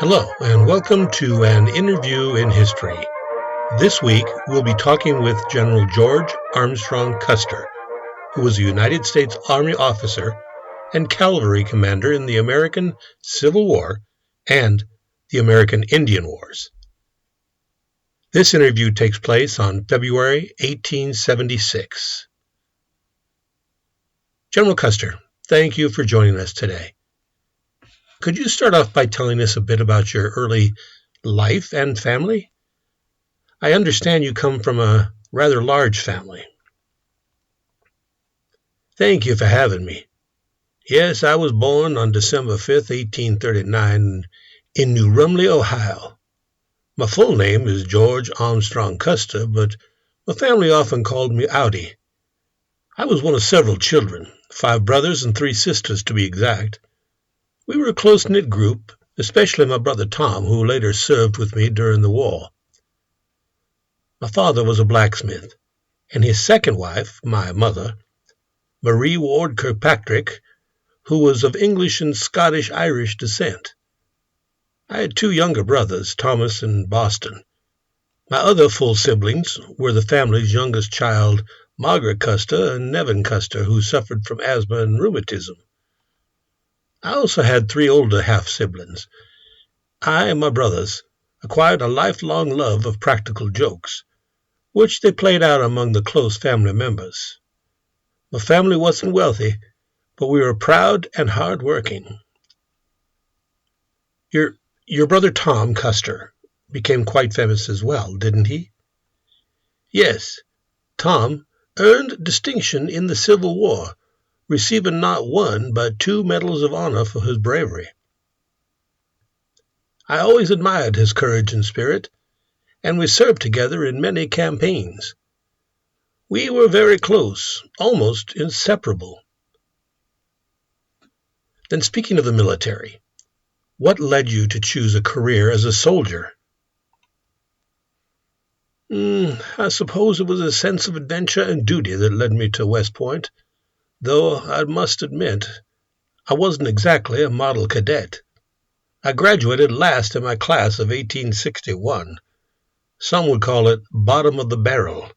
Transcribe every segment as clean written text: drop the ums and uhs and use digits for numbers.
Hello, and welcome to an interview in history. This week, we'll be talking with General George Armstrong Custer, who was a United States Army officer and cavalry commander in the American Civil War and the American Indian Wars. This interview takes place on February 1876. General Custer, thank you for joining us today. Could you start off by telling us a bit about your early life and family? I understand you come from a rather large family. Thank you for having me. Yes, I was born on December 5th, 1839, in New Rumley, Ohio. My full name is George Armstrong Custer, but my family often called me Audi. I was one of several children, 5 brothers and 3 sisters to be exact. We were a close-knit group, especially my brother Tom, who later served with me during the war. My father was a blacksmith, and his second wife, my mother, Marie Ward Kirkpatrick, who was of English and Scottish-Irish descent. I had 2 younger brothers, Thomas and Boston. My other full siblings were the family's youngest child, Margaret Custer, and Nevin Custer, who suffered from asthma and rheumatism. I also had 3 older half-siblings. I and my brothers acquired a lifelong love of practical jokes, which they played out among the close family members. My family wasn't wealthy, but we were proud and hard-working. Your brother Tom Custer became quite famous as well, didn't he? Yes, Tom earned distinction in the Civil War, receiving not 1 but 2 medals of honor for his bravery. I always admired his courage and spirit, and we served together in many campaigns. We were very close, almost inseparable. Then speaking of the military, what led you to choose a career as a soldier? I suppose it was a sense of adventure and duty that led me to West Point, though I must admit I wasn't exactly a model cadet. I graduated last in my class of 1861. Some would call it bottom of the barrel.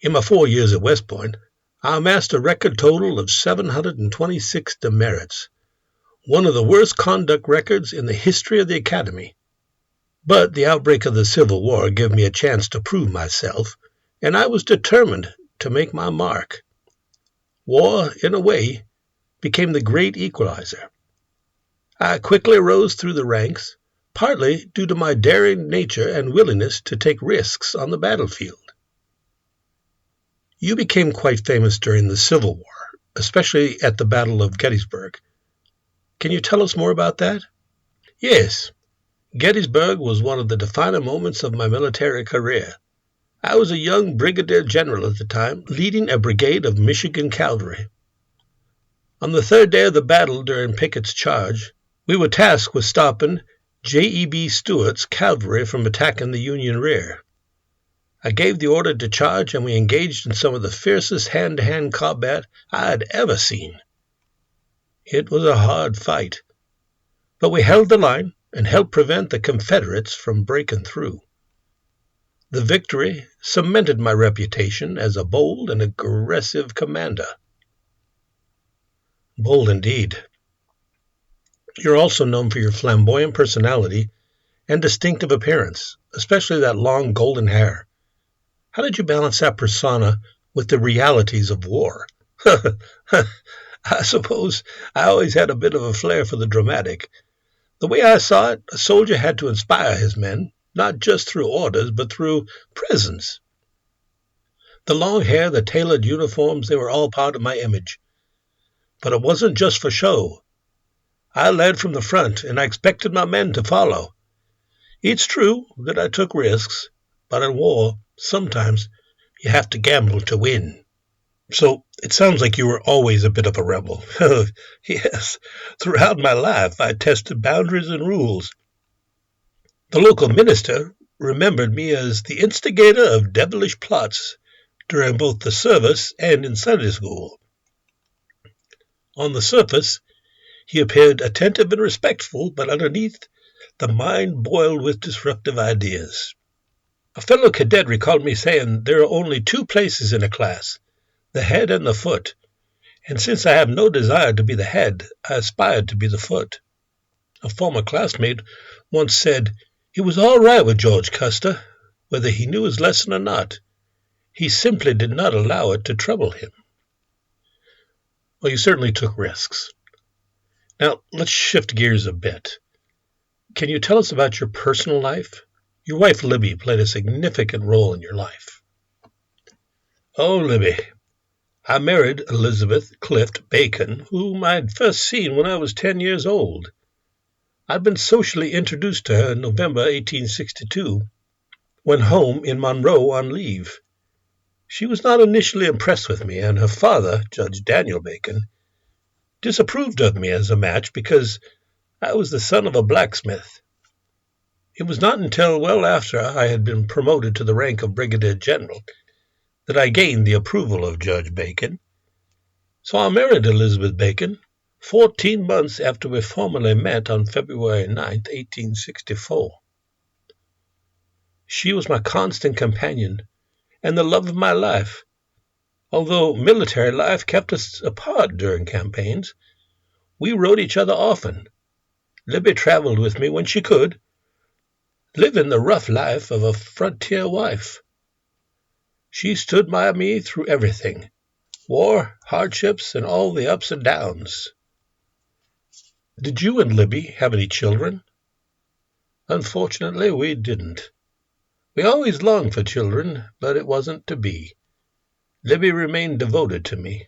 In my 4 years at West Point, I amassed a record total of 726 demerits, one of the worst conduct records in the history of the Academy. But the outbreak of the Civil War gave me a chance to prove myself, and I was determined to make my mark. War, in a way, became the great equalizer. I quickly rose through the ranks, partly due to my daring nature and willingness to take risks on the battlefield. You became quite famous during the Civil War, especially at the Battle of Gettysburg. Can you tell us more about that? Yes. Gettysburg was one of the defining moments of my military career. I was a young brigadier general at the time, leading a brigade of Michigan cavalry. On the 3rd day of the battle during Pickett's charge, we were tasked with stopping J.E.B. Stuart's cavalry from attacking the Union rear. I gave the order to charge, and we engaged in some of the fiercest hand-to-hand combat I had ever seen. It was a hard fight, but we held the line and helped prevent the Confederates from breaking through. The victory cemented my reputation as a bold and aggressive commander. Bold indeed. You're also known for your flamboyant personality and distinctive appearance, especially that long golden hair. How did you balance that persona with the realities of war? I suppose I always had a bit of a flair for the dramatic. The way I saw it, a soldier had to inspire his men, not just through orders, but through presence. The long hair, the tailored uniforms, they were all part of my image. But it wasn't just for show. I led from the front, and I expected my men to follow. It's true that I took risks, but in war, sometimes you have to gamble to win. So it sounds like you were always a bit of a rebel. Yes, throughout my life I tested boundaries and rules. The local minister remembered me as the instigator of devilish plots during both the service and in Sunday school. On the surface, he appeared attentive and respectful, but underneath, The mind boiled with disruptive ideas. A fellow cadet recalled me saying there are only two places in a class, the head and the foot, and since I have no desire to be the head, I aspired to be the foot. A former classmate once said, "It was all right with George Custer, whether he knew his lesson or not. He simply did not allow it to trouble him." Well, you certainly took risks. Now, let's shift gears a bit. Can you tell us about your personal life? Your wife, Libby, played a significant role in your life. Oh, Libby. I married Elizabeth Clift Bacon, whom I'd first seen when I was 10 years old. I'd been socially introduced to her in November 1862, when home in Monroe on leave. She was not initially impressed with me, and her father, Judge Daniel Bacon, disapproved of me as a match because I was the son of a blacksmith. It was not until well after I had been promoted to the rank of brigadier general that I gained the approval of Judge Bacon. So I married Elizabeth Bacon 14 months after we formally met on February 9, 1864. She was my constant companion and the love of my life. Although military life kept us apart during campaigns, we rode each other often. Libby traveled with me when she could, living the rough life of a frontier wife. She stood by me through everything, war, hardships, and all the ups and downs. Did you and Libby have any children? Unfortunately, we didn't. We always longed for children, but it wasn't to be. Libby remained devoted to me.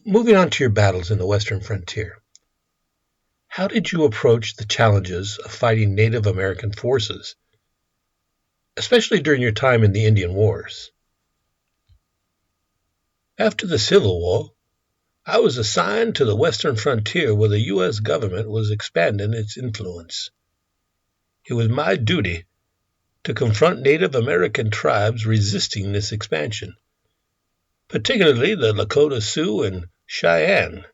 Moving on to your battles in the Western frontier, how did you approach the challenges of fighting Native American forces, especially during your time in the Indian Wars? After the Civil War, I was assigned to the Western frontier where the U.S. government was expanding its influence. It was my duty to confront Native American tribes resisting this expansion, particularly the Lakota Sioux and Cheyenne.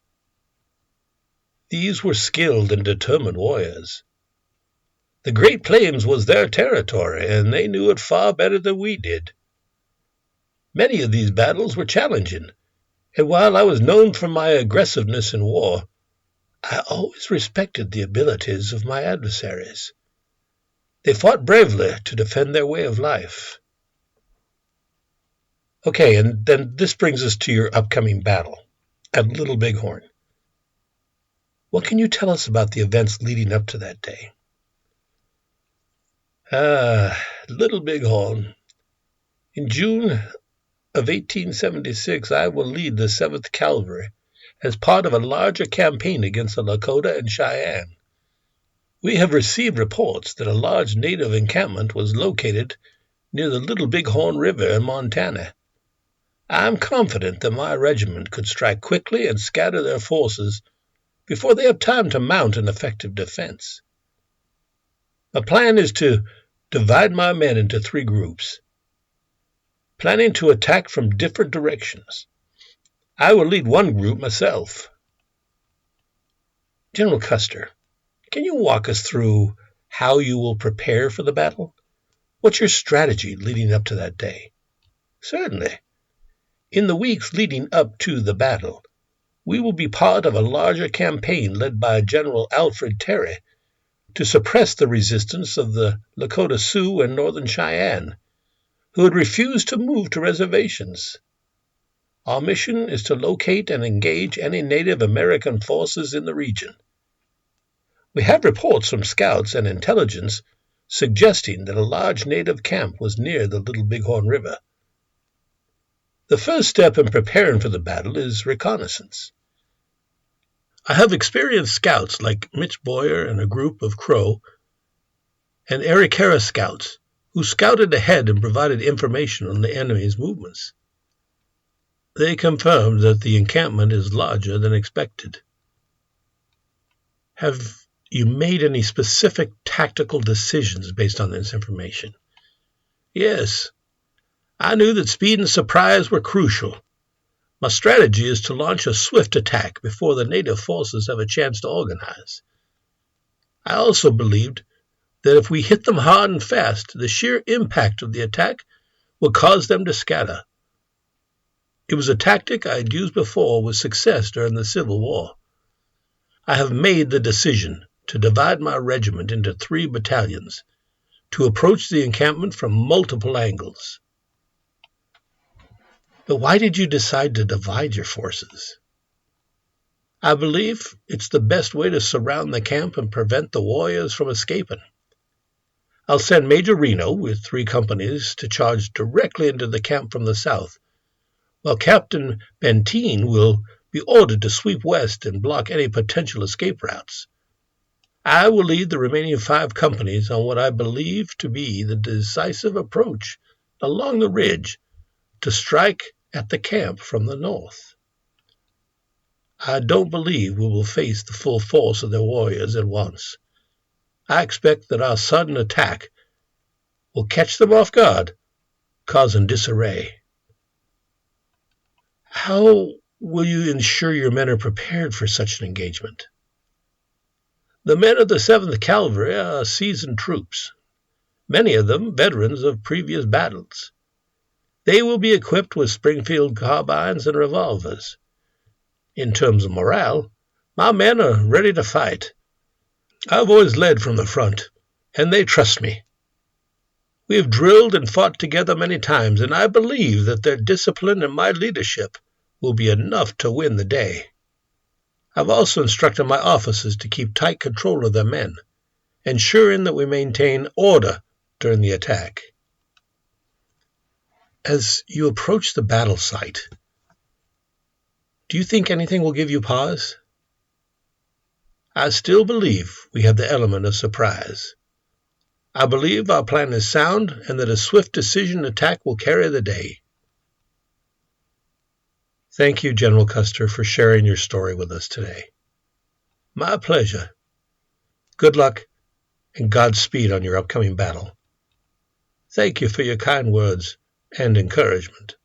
These were skilled and determined warriors. The Great Plains was their territory, and they knew it far better than we did. Many of these battles were challenging, and while I was known for my aggressiveness in war, I always respected the abilities of my adversaries. They fought bravely to defend their way of life. Okay, and then this brings us to your upcoming battle at Little Bighorn. What can you tell us about the events leading up to that day? Little Bighorn. In June of 1876, I will lead the 7th Cavalry as part of a larger campaign against the Lakota and Cheyenne. We have received reports that a large native encampment was located near the Little Bighorn River in Montana. I am confident that my regiment could strike quickly and scatter their forces before they have time to mount an effective defense. My plan is to divide my men into 3 groups, planning to attack from different directions. I will lead one group myself. General Custer, can you walk us through how you will prepare for the battle? What's your strategy leading up to that day? Certainly. In the weeks leading up to the battle, we will be part of a larger campaign led by General Alfred Terry to suppress the resistance of the Lakota Sioux and Northern Cheyenne, who had refused to move to reservations. Our mission is to locate and engage any Native American forces in the region. We have reports from scouts and intelligence suggesting that a large Native camp was near the Little Bighorn River. The first step in preparing for the battle is reconnaissance. I have experienced scouts like Mitch Boyer and a group of Crow and Arikara scouts who scouted ahead and provided information on the enemy's movements. They confirmed that the encampment is larger than expected. Have you made any specific tactical decisions based on this information? Yes. I knew that speed and surprise were crucial. My strategy is to launch a swift attack before the native forces have a chance to organize. I also believed that if we hit them hard and fast, the sheer impact of the attack would cause them to scatter. It was a tactic I had used before with success during the Civil War. I have made the decision to divide my regiment into 3 battalions to approach the encampment from multiple angles. But why did you decide to divide your forces? I believe it's the best way to surround the camp and prevent the warriors from escaping. I'll send Major Reno with 3 companies to charge directly into the camp from the south, while Captain Benteen will be ordered to sweep west and block any potential escape routes. I will lead the remaining 5 companies on what I believe to be the decisive approach along the ridge to strike at the camp from the north. I don't believe we will face the full force of their warriors at once. I expect that our sudden attack will catch them off guard, causing disarray. How will you ensure your men are prepared for such an engagement? The men of the 7th Cavalry are seasoned troops, many of them veterans of previous battles. They will be equipped with Springfield carbines and revolvers. In terms of morale, my men are ready to fight. I've always led from the front, and they trust me. We have drilled and fought together many times, and I believe that their discipline and my leadership will be enough to win the day. I've also instructed my officers to keep tight control of their men, ensuring that we maintain order during the attack. As you approach the battle site, do you think anything will give you pause? I still believe we have the element of surprise. I believe our plan is sound and that a swift decision attack will carry the day. Thank you, General Custer, for sharing your story with us today. My pleasure. Good luck and Godspeed on your upcoming battle. Thank you for your kind words and encouragement.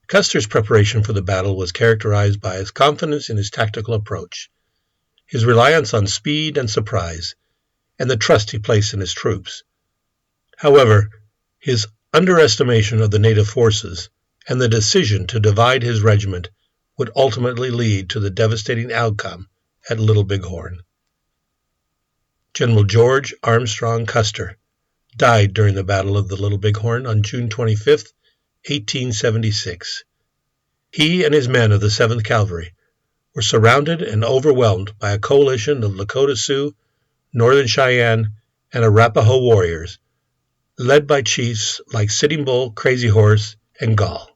Custer's preparation for the battle was characterized by his confidence in his tactical approach, his reliance on speed and surprise, and the trust he placed in his troops. However, his underestimation of the native forces and the decision to divide his regiment would ultimately lead to the devastating outcome at Little Bighorn. General George Armstrong Custer died during the Battle of the Little Bighorn on June 25, 1876. He and his men of the 7th Cavalry were surrounded and overwhelmed by a coalition of Lakota Sioux, Northern Cheyenne, and Arapaho warriors, led by chiefs like Sitting Bull, Crazy Horse, and Gall.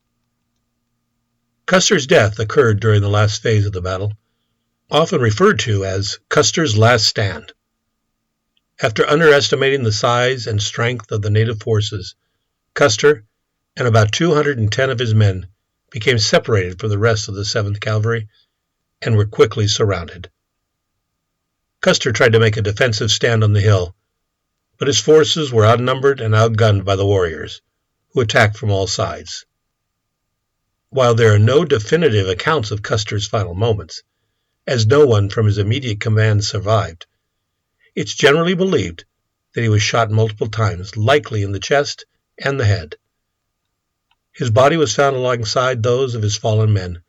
Custer's death occurred during the last phase of the battle, often referred to as Custer's Last Stand. After underestimating the size and strength of the native forces, Custer and about 210 of his men became separated from the rest of the 7th Cavalry and were quickly surrounded. Custer tried to make a defensive stand on the hill, but his forces were outnumbered and outgunned by the warriors, who attacked from all sides. While there are no definitive accounts of Custer's final moments, as no one from his immediate command survived, it's generally believed that he was shot multiple times, likely in the chest and the head. His body was found alongside those of his fallen men,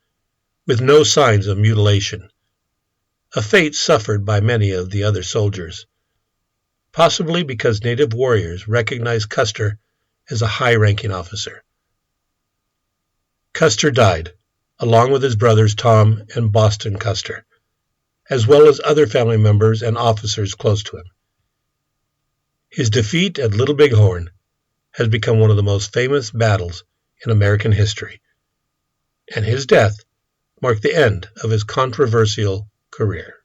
with no signs of mutilation, a fate suffered by many of the other soldiers, possibly because native warriors recognized Custer as a high-ranking officer. Custer died, along with his brothers Tom and Boston Custer, as well as other family members and officers close to him. His defeat at Little Bighorn has become one of the most famous battles in American history, and his death marked the end of his controversial career.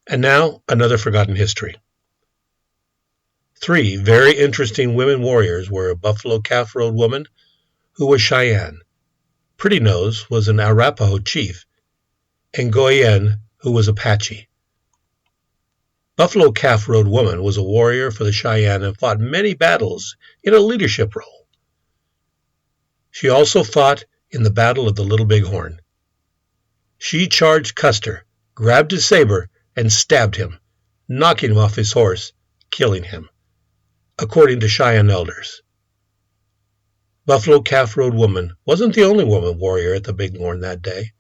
And now, another forgotten history. 3 very interesting women warriors were a Buffalo Calf Road woman who was Cheyenne, Pretty Nose was an Arapaho chief, and Goyen, who was Apache. Buffalo Calf Road woman was a warrior for the Cheyenne and fought many battles in a leadership role. She also fought in the Battle of the Little Bighorn. She charged Custer grabbed his saber, and stabbed him, knocking him off his horse, killing him, according to Cheyenne elders. Buffalo Calf Road woman wasn't the only woman warrior at the Big Horn that day.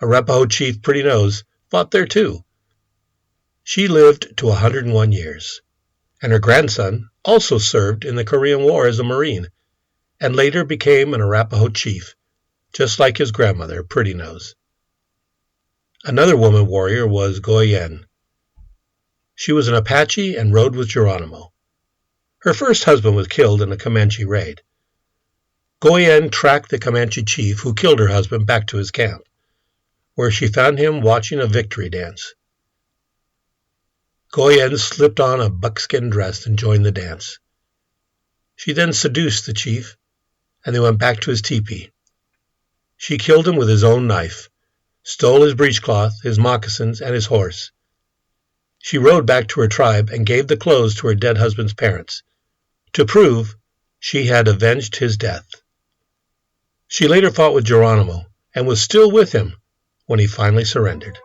Arapaho chief Pretty Nose fought there too. She lived to 101 years, and her grandson also served in the Korean War as a Marine, and later became an Arapaho chief, just like his grandmother, Pretty Nose. Another woman warrior was Goyen. She was an Apache and rode with Geronimo. Her first husband was killed in a Comanche raid. Goyen tracked the Comanche chief who killed her husband back to his camp, where she found him watching a victory dance. Goyen slipped on a buckskin dress and joined the dance. She then seduced the chief, and they went back to his teepee. She killed him with his own knife, stole his breechcloth, his moccasins, and his horse. She rode back to her tribe and gave the clothes to her dead husband's parents, to prove she had avenged his death. She later fought with Geronimo and was still with him when he finally surrendered.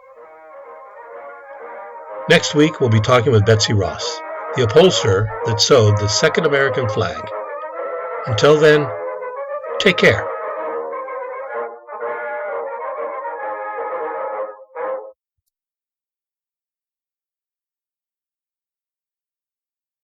Next week, we'll be talking with Betsy Ross, the upholsterer that sewed the second American flag. Until then, take care.